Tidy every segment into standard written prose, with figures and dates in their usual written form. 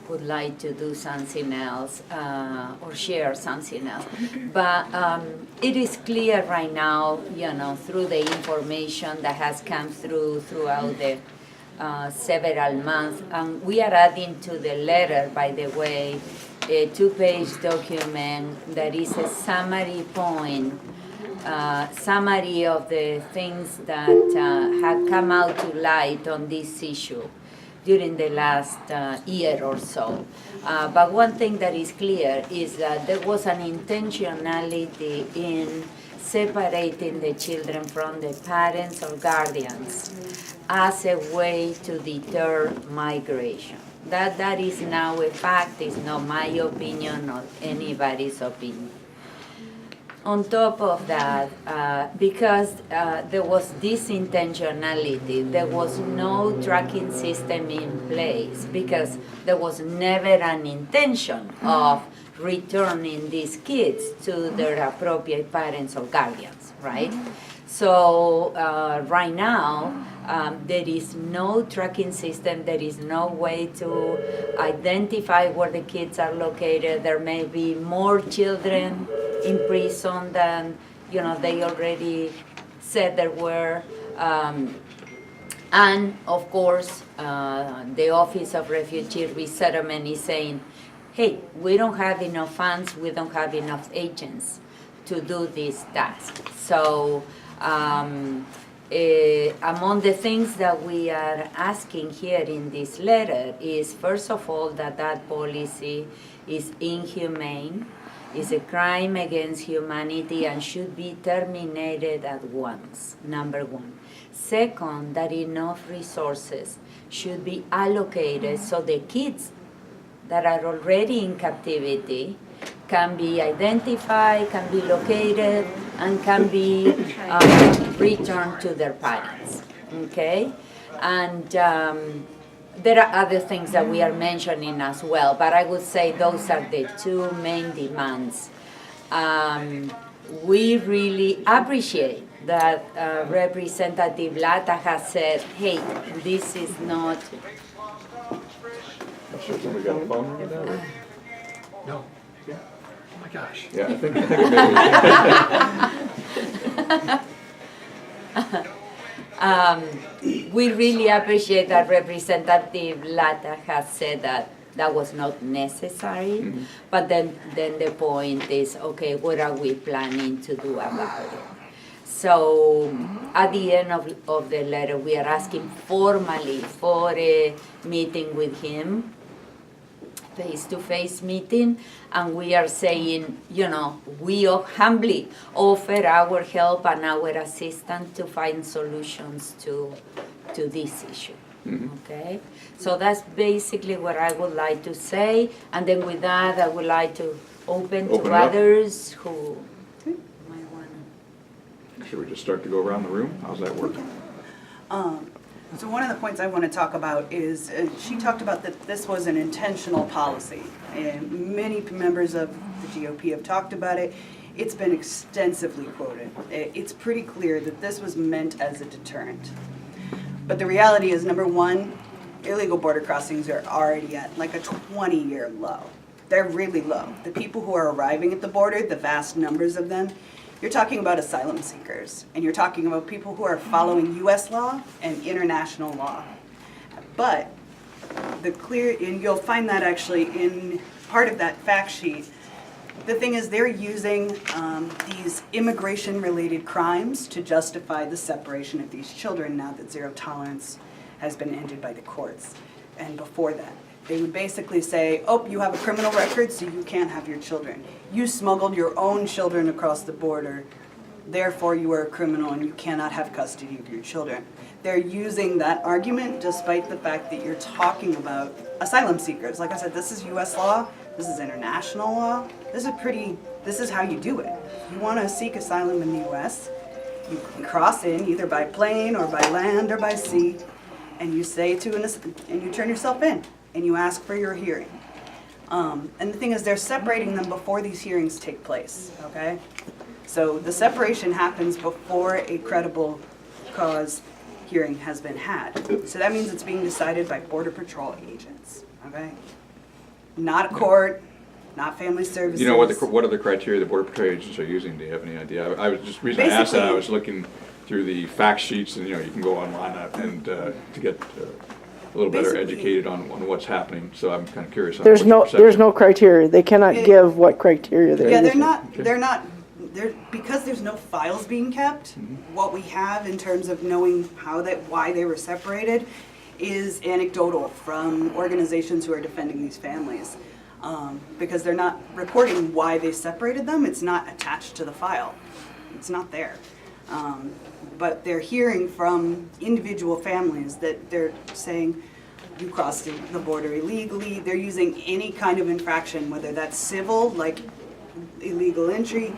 would like to do something else or share something else. But it is clear right now, you know, through the information that has come throughout the several months, and we are adding to the letter, by the way, a 2-page document that is a summary summary of the things that have come out to light on this issue during the last year or so. But one thing that is clear is that there was an intentionality in separating the children from the parents or guardians as a way to deter migration. That is now a fact. It's not my opinion or anybody's opinion. On top of that, because there was this intentionality, there was no tracking system in place, because there was never an intention of returning these kids to their appropriate parents or guardians, right? So right now, there is no tracking system, there is no way to identify where the kids are located. There may be more children in prison than, you know, they already said there were. And of course, the Office of Refugee Resettlement is saying, hey, we don't have enough funds, we don't have enough agents to do this task. So among the things that we are asking here in this letter is, first of all, that policy is inhumane, is a crime against humanity, and should be terminated at once, number one. Second, that enough resources should be allocated so the kids that are already in captivity can be identified, can be located, and can be returned to their parents, okay? And there are other things that we are mentioning as well, but I would say those are the two main demands. We really appreciate that Representative Latta has said, hey, this is not... We got a phone right now? No. Yeah. Oh my gosh. Yeah, I think maybe. We really appreciate that Representative Latta has said that that was not necessary, but then the point is, okay, what are we planning to do about it? So at the end of the letter, we are asking formally for a meeting with him, face-to-face meeting, and we are saying, you know, we humbly offer our help and our assistance to find solutions to this issue. Okay, so that's basically what I would like to say, and then with that, I would like to open to others who might want to. Should we just start to go around the room? How's that work? So one of the points I want to talk about is, she talked about that this was an intentional policy, and many members of the GOP have talked about it. It's been extensively quoted. It's pretty clear that this was meant as a deterrent. But the reality is, number one, illegal border crossings are already at like a 20-year low. They're really low. The people who are arriving at the border, the vast numbers of them, you're talking about asylum seekers, and you're talking about people who are following U.S. law and international law. But the clear, and you'll find that actually in part of that fact sheet, the thing is they're using these immigration-related crimes to justify the separation of these children now that zero tolerance has been ended by the courts. And before that, they would basically say, oh, you have a criminal record, so you can't have your children. You smuggled your own children across the border, therefore you are a criminal and you cannot have custody of your children. They're using that argument despite the fact that you're talking about asylum seekers. Like I said, this is U.S. law, this is international law, this is how you do it. If you want to seek asylum in the U.S., you can cross in either by plane or by land or by sea, and you say and you turn yourself in, and you ask for your hearing. And the thing is, they're separating them before these hearings take place, okay? So the separation happens before a credible cause hearing has been had. So that means it's being decided by Border Patrol agents, okay? not a court, not family services. You know, what are the criteria the Border Patrol agents are using? Do you have any idea? I was just, reason I asked that, I was looking through the fact sheets, and, you know, you can go online and to get a little better Basically, educated on what's happening, so I'm kind of curious on There's what your no, perception- there's no criteria. They cannot give what criteria they're Yeah, using. because there's no files being kept, what we have in terms of knowing why they were separated is anecdotal from organizations who are defending these families. Because they're not reporting why they separated them, it's not attached to the file. It's not there. But they're hearing from individual families that they're saying, you crossed the border illegally. They're using any kind of infraction, whether that's civil, like illegal entry,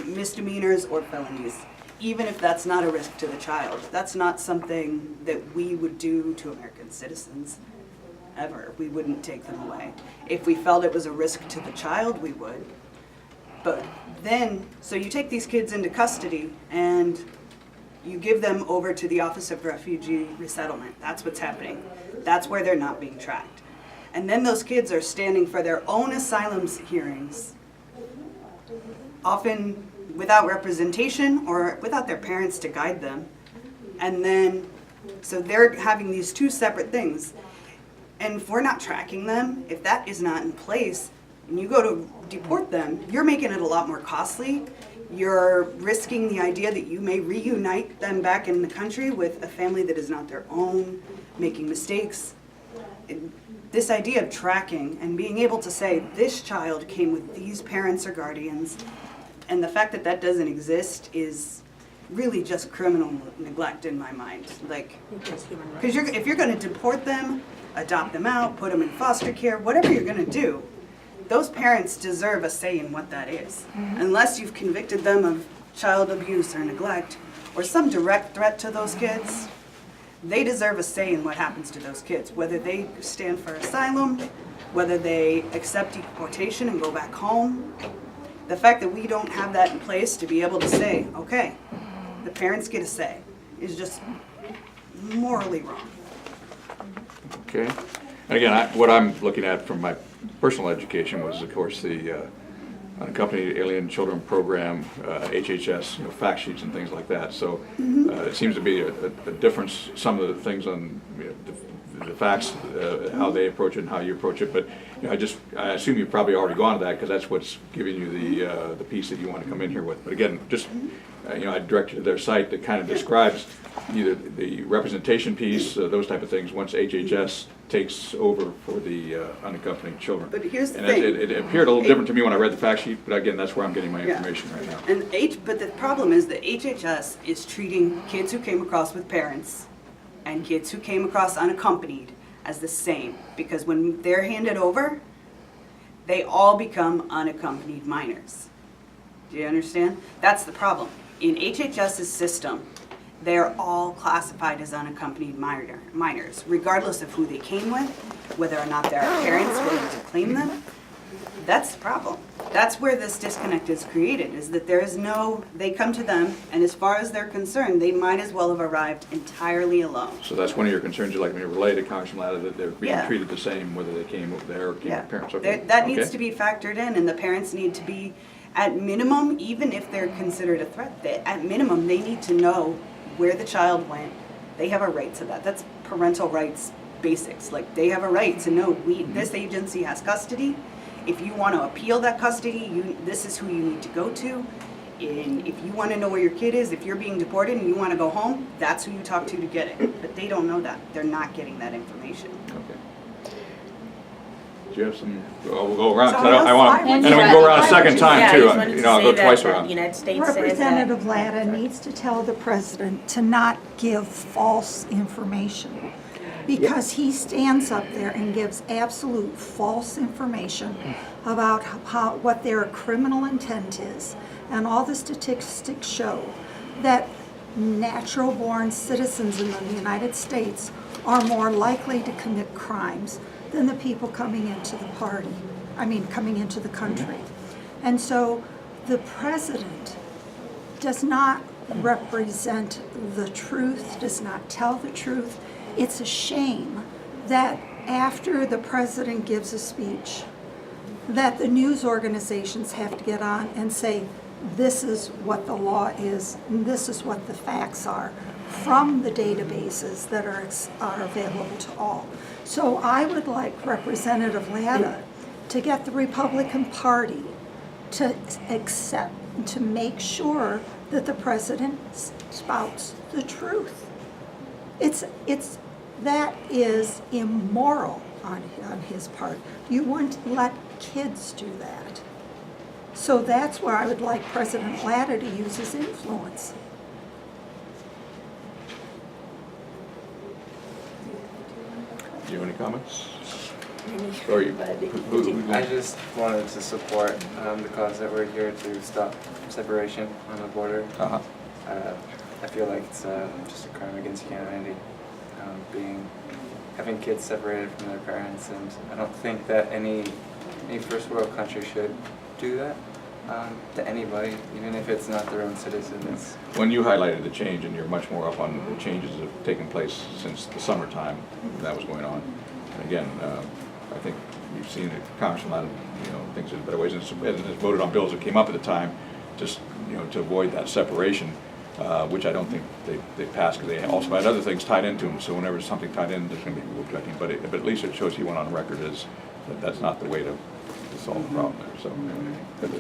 misdemeanors, or felonies. Even if that's not a risk to the child. That's not something that we would do to American citizens, ever. We wouldn't take them away. If we felt it was a risk to the child, we would. But then, so you take these kids into custody and you give them over to the Office of Refugee Resettlement. That's what's happening. That's where they're not being tracked. And then those kids are standing for their own asylum hearings, often without representation or without their parents to guide them. And then, so they're having these two separate things. And if we're not tracking them, if that is not in place, and you go to deport them, you're making it a lot more costly. You're risking the idea that you may reunite them back in the country with a family that is not their own, making mistakes. This idea of tracking and being able to say, this child came with these parents or guardians, and the fact that that doesn't exist is really just criminal neglect in my mind. Like, because if you're going to deport them, adopt them out, put them in foster care, whatever you're going to do, those parents deserve a say in what that is. Unless you've convicted them of child abuse or neglect or some direct threat to those kids, they deserve a say in what happens to those kids, whether they stand for asylum, whether they accept deportation and go back home. The fact that we don't have that in place to be able to say, okay, the parents get a say, is just morally wrong. Okay. And again, what I'm looking at from my personal education was, of course, the Unaccompanied Alien Children Program, HHS, you know, fact sheets and things like that. So it seems to be a difference, some of the things on, you know, the facts, how they approach it and how you approach it. But you know, I assume you've probably already gone to that because that's what's giving you the piece that you want to come in here with. But again, just you know, I direct you to their site that kind of describes either the representation piece, those type of things, once HHS takes over for the unaccompanied children. But here's the and thing. It appeared a little different to me when I read the fact sheet, but again, that's where I'm getting my information right now. But the problem is that HHS is treating kids who came across with parents and kids who came across unaccompanied as the same. Because when they're handed over, they all become unaccompanied minors. Do you understand? That's the problem. In HHS's system, they're all classified as unaccompanied minors, regardless of who they came with, whether or not there are parents willing to claim them. That's the problem. That's where this disconnect is created, is that there is no, they come to them, and as far as they're concerned, they might as well have arrived entirely alone. So that's one of your concerns you'd like me to relay to Congressman Latta, that they're being Yeah. treated the same whether they came over there or came with parents. Okay. That needs to be factored in, and the parents need to be, at minimum, even if they're considered a threat, at minimum, they need to know where the child went. They have a right to that. That's parental rights basics. Like, they have a right to know, this agency has custody. If you want to appeal that custody, this is who you need to go to. And if you want to know where your kid is, if you're being deported and you want to go home, that's who you talk to get it. But they don't know that. They're not getting that information. Okay. Do you have some? We'll go around. 'Cause Someone I want, else? and then we can go around a second time Yeah, I too. just wanted You to know, I'll say go that twice the around. United States says that. Representative Latta needs to tell the president to not give false information, because he stands up there and gives absolute false information about what their criminal intent is. And all the statistics show that natural-born citizens in the United States are more likely to commit crimes than the people coming into the coming into the country. And so the president does not represent the truth, does not tell the truth. It's a shame that after the president gives a speech, that the news organizations have to get on and say, this is what the law is, and this is what the facts are from the databases that are available to all. So I would like Representative Latta to get the Republican Party to accept, to make sure that the president spouts the truth. That is immoral on his part. You wouldn't let kids do that. So that's where I would like President Latta to use his influence. Do you have any comments? Or I just wanted to support the cause that we're here to stop separation on the border. I feel like it's just a crime against humanity, having kids separated from their parents, and I don't think that any first world country should do that to anybody, even if it's not their own citizens. When you highlighted the change, and you're much more up on the changes that have taken place since the summertime that was going on, and again, I think you've seen that Congress, a lot of things in better ways, and it's voted on bills that came up at the time, just to avoid that separation, which I don't think they passed, because they also had other things tied into them. So whenever there's something tied in, there's going to be people objecting. But at least it shows he went on record as that's not the way to solve the problem there. So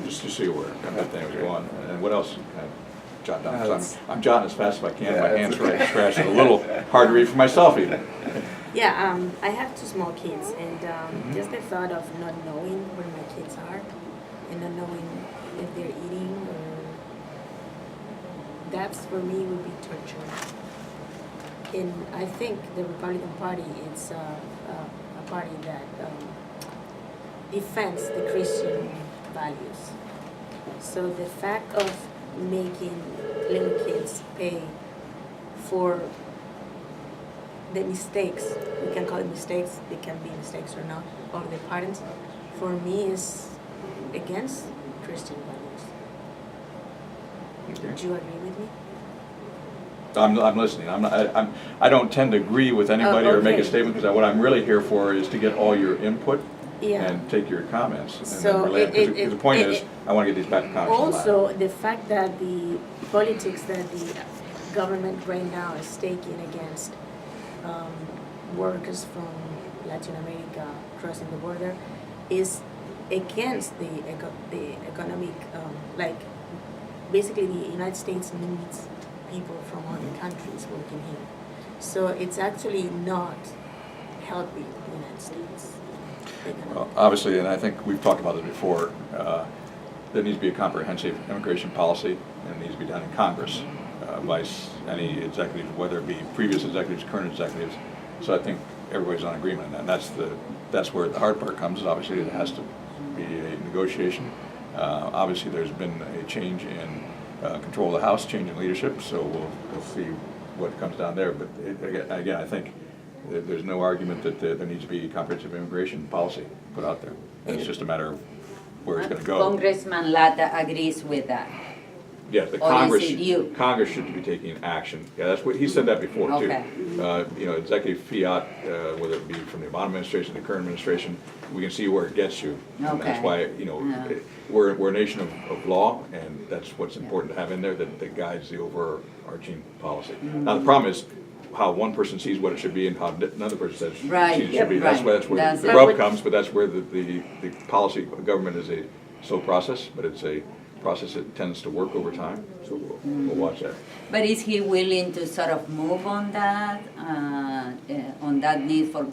just to see where that thing was going. And what else? Jot down. 'Cause I'm jotting as fast as I can. My hands are scratching. A little hard to read for myself even. Yeah, I have 2 small kids, and just the thought of not knowing where my kids are and not knowing if they're eating, or that's for me would be torture. And I think the Republican Party is a party that defends the Christian values. So the fact of making little kids pay for the mistakes, we can call it mistakes, they can be mistakes or not, of the parents, for me is against Christian values. Okay. Do you agree with me? I'm listening. I don't tend to agree with anybody or make a okay. statement, because what I'm really here for is to get all your input Yeah. and take your comments. And So then relate, because the point is, I want to get these back to Congress. Also, the fact that the politics that the government right now is taking against workers from Latin America crossing the border is against the economic, basically the United States needs people from other countries working here. So it's actually not helping the United States. Well, obviously, and I think we've talked about this before, there needs to be a comprehensive immigration policy, and it needs to be done in Congress by any executive, whether it be previous executives, current executives. So I think everybody's on agreement on that. And that's where the hard part comes. Is obviously it has to be a negotiation. Obviously, there's been a change in control of the House, change in leadership. So we'll see what comes down there. But again, I think there's no argument that there needs to be a comprehensive immigration policy put out there. And it's just a matter of where it's going to go. Congressman Latta agrees with that. Yes, the Or is it you? Congress should be taking action. Yeah, that's what he said that before too. Okay. Executive fiat, whether it be from the Obama administration, the current administration, we can see where it gets you. And that's Okay. why Yeah. we're a nation of law, and that's what's important to have in there that guides the overarching policy. Now the problem is how one person sees what it should be and how another person says Right, sees it should be. That's right. where That's the it. rub comes, but that's where the policy of government is a slow process, but it's a process that tends to work over time, so we'll watch that. But is he willing to sort of move on that need for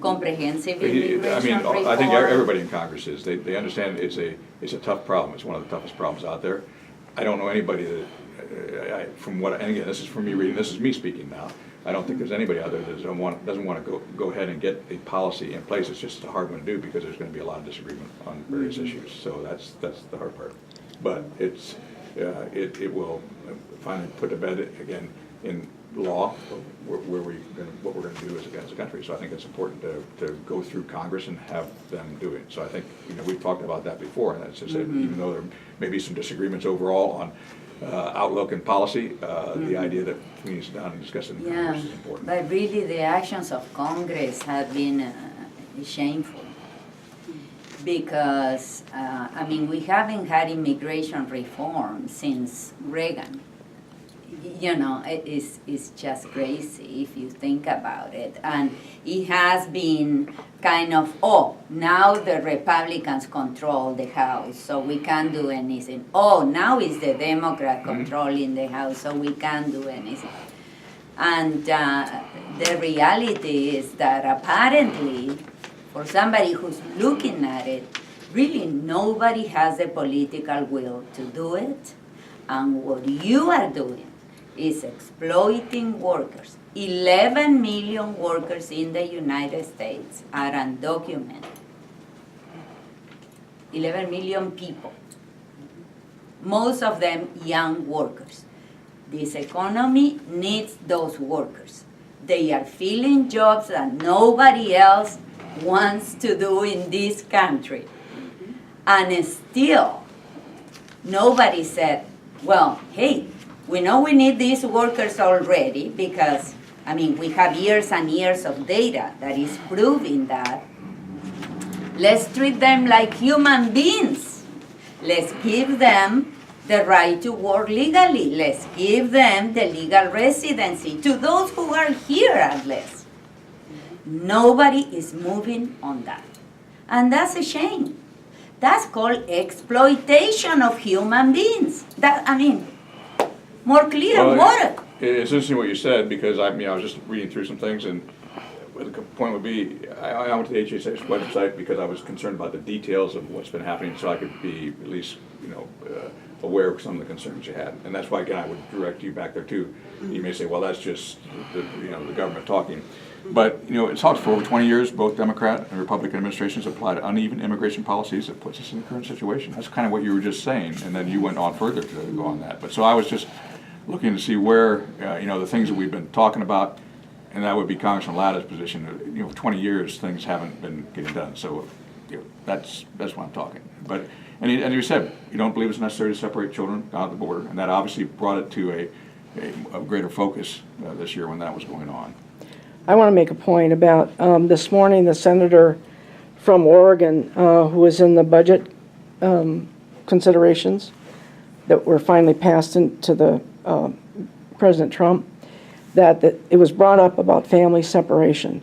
comprehensive immigration I mean, reform? I think everybody in Congress is. They understand it's a tough problem. It's one of the toughest problems out there. I don't know anybody that, and again, this is from me reading, this is me speaking now. I don't think there's anybody out there that doesn't want to go ahead and get a policy in place. It's just a hard one to do because there's going to be a lot of disagreement on various issues. So that's the hard part. But it will finally put to bed again in law what we're going to do as a country. So I think it's important to go through Congress and have them do it. So I think we've talked about that before, and that's just that even though there may be some disagreements overall on outlook and policy, the idea that we need to sit down and discuss it in Congress is important. But really the actions of Congress have been It's shameful. Because, I mean, we haven't had immigration reform since Reagan. You know, it's just crazy if you think about it. And it has been kind of, oh, now the Republicans control the House, so we can't do anything. Oh, now it's the Democrat controlling the House, so we can't do anything. And the reality is that apparently, for somebody who's looking at it, really nobody has the political will to do it. And what you are doing is exploiting workers. 11 million workers in the United States are undocumented. 11 million people. Most of them young workers. This economy needs those workers. They are filling jobs that nobody else wants to do in this country. And still, nobody said, well, hey, we know we need these workers already because, I mean, we have years and years of data that is proving that. Let's treat them like human beings. Let's give them the right to work legally. Let's give them the legal residency to those who are here at least. Nobody is moving on that. And that's a shame. That's called exploitation of human beings. That, I mean, more clear than water. It's interesting what you said because I was just reading through some things and the point would be, I went to the HHS website because I was concerned about the details of what's been happening so I could be at least, aware of some of the concerns you had. And that's why, again, I would direct you back there too. You may say, well, that's just the government talking. But, it's talked for over 20 years, both Democrat and Republican administrations applied uneven immigration policies that puts us in the current situation. That's kind of what you were just saying, and then you went on further to go on that. But so I was just looking to see where, the things that we've been talking about, and that would be Congressman Latta's position. For 20 years, things haven't been getting done. So, that's what I'm talking. But, and you said, you don't believe it's necessary to separate children out of the border, and that obviously brought it to a greater focus this year when that was going on. I want to make a point about this morning, the senator from Oregon who was in the budget considerations that were finally passed into the President Trump, that it was brought up about family separation.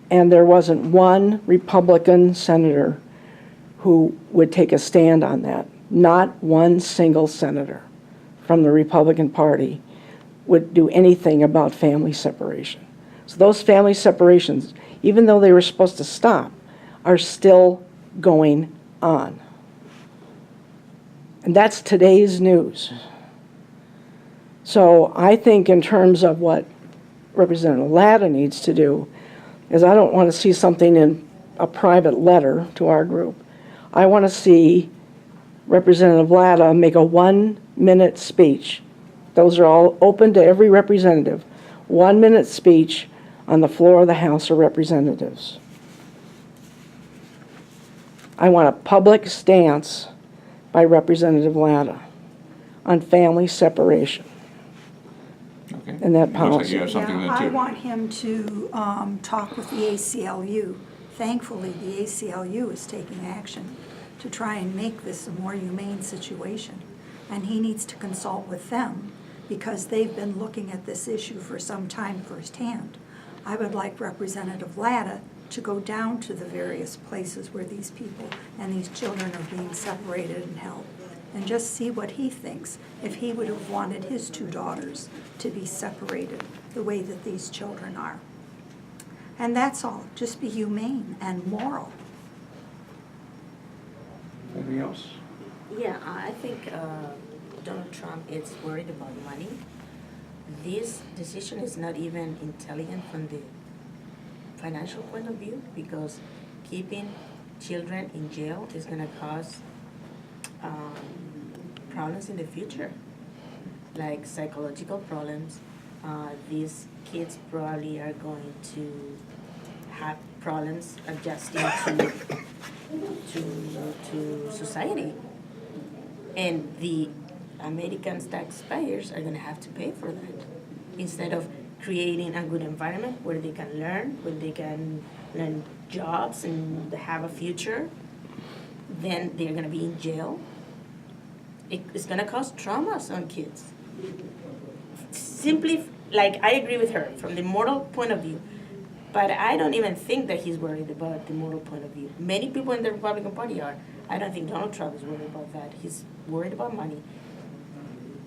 And there wasn't one Republican senator who would take a stand on that. Not one single senator from the Republican Party would do anything about family separation. So those family separations, even though they were supposed to stop, are still going on. And that's today's news. So I think in terms of what Representative Latta needs to do, is I don't want to see something in a private letter to our group. I want to see Representative Latta make a 1-minute speech. Those are all open to every representative. 1-minute speech on the floor of the House of Representatives. I want a public stance by Representative Latta on family separation. Okay. And that Looks like policy. you have something there I too. want him to talk with the ACLU. Thankfully, the ACLU is taking action to try and make this a more humane situation. And he needs to consult with them because they've been looking at this issue for some time firsthand. I would like Representative Latta to go down to the various places where these people and these children are being separated and held, and just see what he thinks, if he would have wanted his 2 daughters to be separated the way that these children are. And that's all. Just be humane and moral. Anything else? Yeah, I think Donald Trump is worried about money. This decision is not even intelligent from the financial point of view because keeping children in jail is going to cause problems in the future, like psychological problems. These kids probably are going to have problems adjusting to society, and the American taxpayers are going to have to pay for that instead of creating a good environment where they can learn, where they can learn jobs and have a future, then they're gonna be in jail. It's gonna cause traumas on kids. Simply, like, I agree with her from the moral point of view, but I don't even think that he's worried about the moral point of view. Many people in the Republican Party are. I don't think Donald Trump is worried about that. He's worried about money.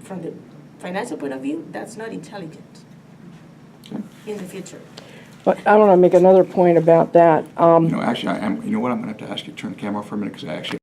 From the financial point of view, that's not intelligent in the future. But I want to make another point about that. You know, actually, you know what, I'm going to have to ask you to turn the camera off for a minute, because I actually